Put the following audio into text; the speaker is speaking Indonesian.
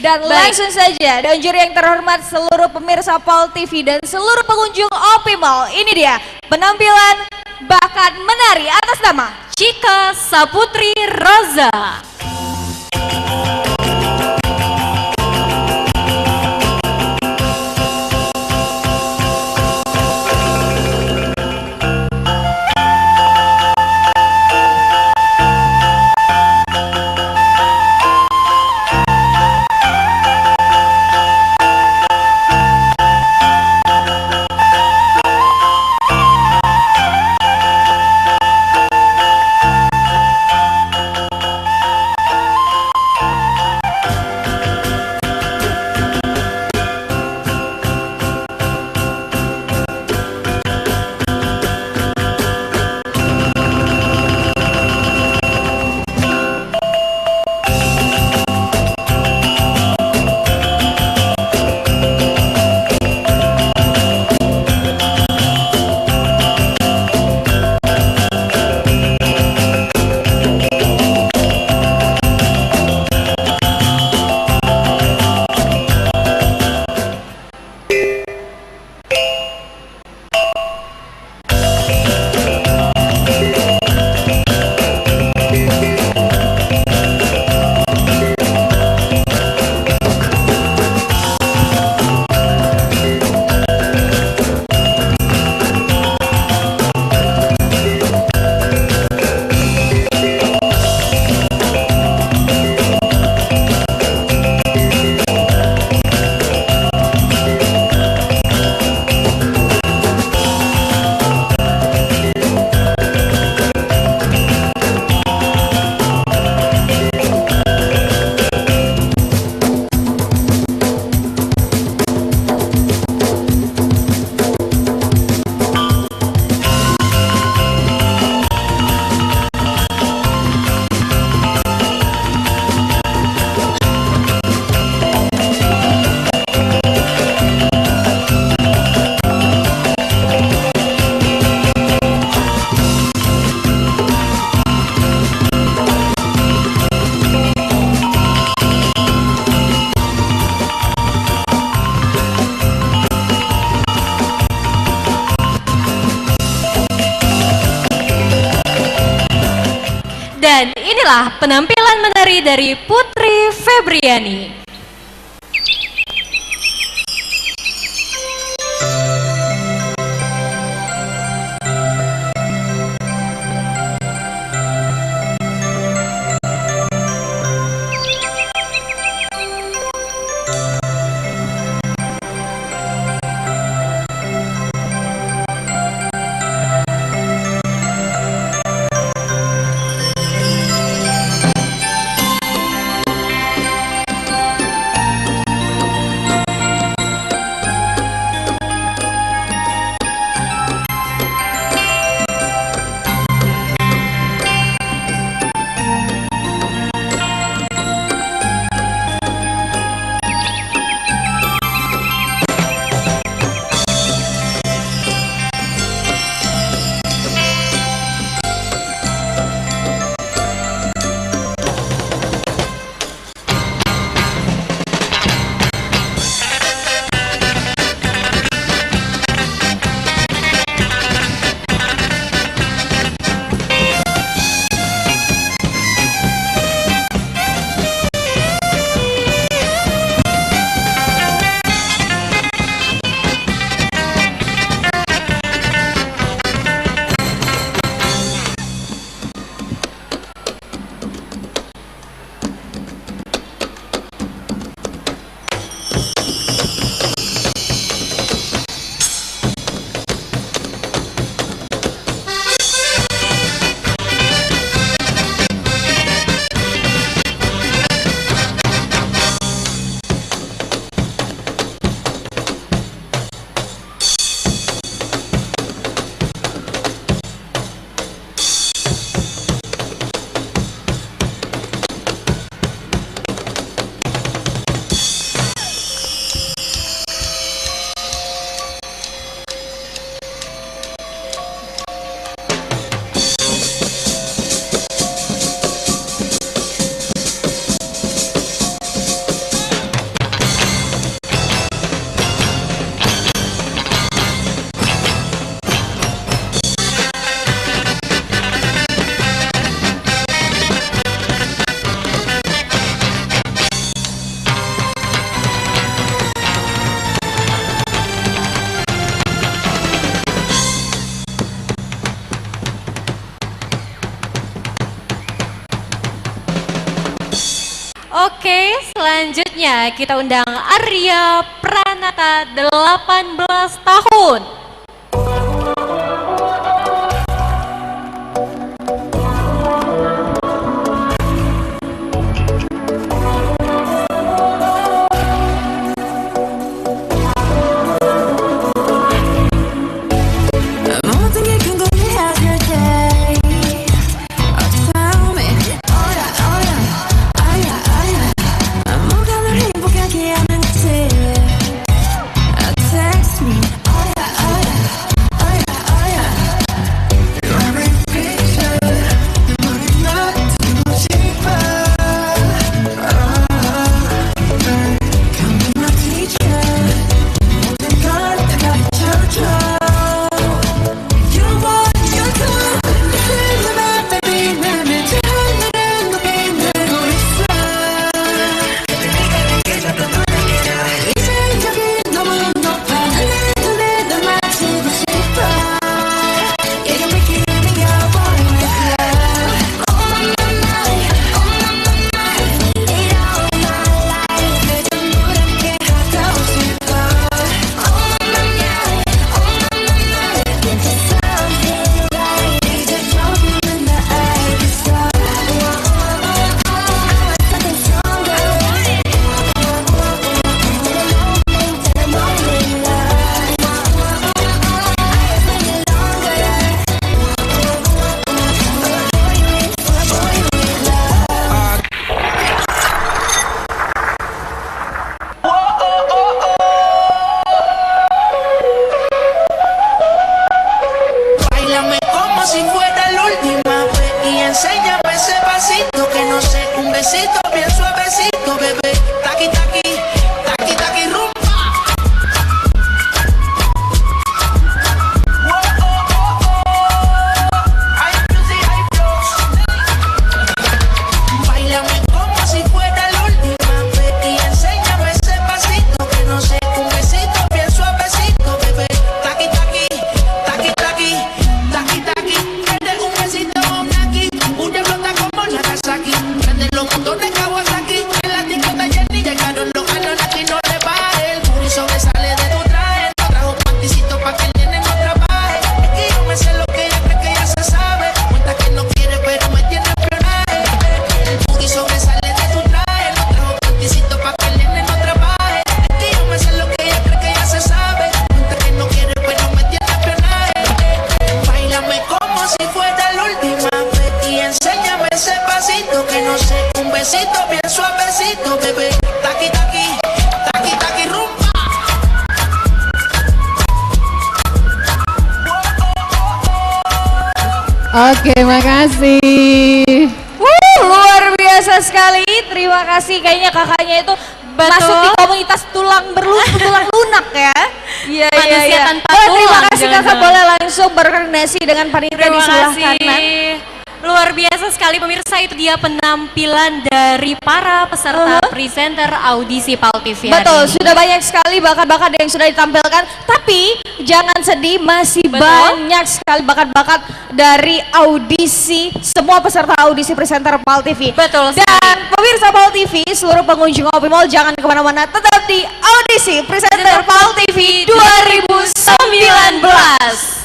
Dan langsung saja, dan juri yang terhormat seluruh pemirsa Pol TV dan seluruh pengunjung OP Mall, ini dia penampilan bakat menari atas nama Cika Saputri Roza. Dan inilah penampilan menari dari Putri Febriani. Oke, selanjutnya kita undang Arya Pranata 18 tahun. Si fuera la última vez y enséñame ese pasito que no sé, un besito bien suavecito, bebé. Taqui taqui, taqui taqui rumba. Hay music, hay flows. Báilame como si fuera la última vez y enséñame ese pasito que no sé, un besito bien suavecito, bebé. Taqui taqui, taqui taqui. Prende los motores Kawasaki. En la discoteca Jenny llegaron los galones aquí no le baje. El booty sobresale de tu traje. No trajo panticito pa' que el nene no trabaje. Es que yo me sé lo que ella cree que ya se sabe. Cuenta que no quiere pero me tiene espionaje. El booty sobresale de tu traje. No trajo panticito pa' que el nene no trabaje. Es que yo me sé lo que ella cree que ya se sabe. Cuenta que no quiere pero me tiene espionaje. Báilame como si fuera la última vez y enséñame ese pasito que no sé, un besito bien suavecito, bebé. Taqui taqui, taqui taqui rumba. Oke, makasih. Luar biasa sekali. Terima kasih, kayaknya kakaknya itu masuk di komunitas tulang lunak ya. Iya. Manusia tanpa Terima tulang, kasih kakak, jangan-jangan. boleh langsung berkoordinasi dengan panitia di Terima sebelah kasih. kanan. Luar biasa sekali pemirsa, itu dia penampilan dari para peserta presenter audisi PAL TV hari Betul, ini. sudah banyak sekali bakat-bakat yang sudah ditampilkan. Tapi jangan sedih, masih Betul. banyak sekali bakat-bakat dari audisi, semua peserta audisi presenter PAL TV. Betul Dan sekali. pemirsa PAL TV, seluruh pengunjung Opi Mall jangan kemana-mana, tetap di audisi presenter PAL TV 2019.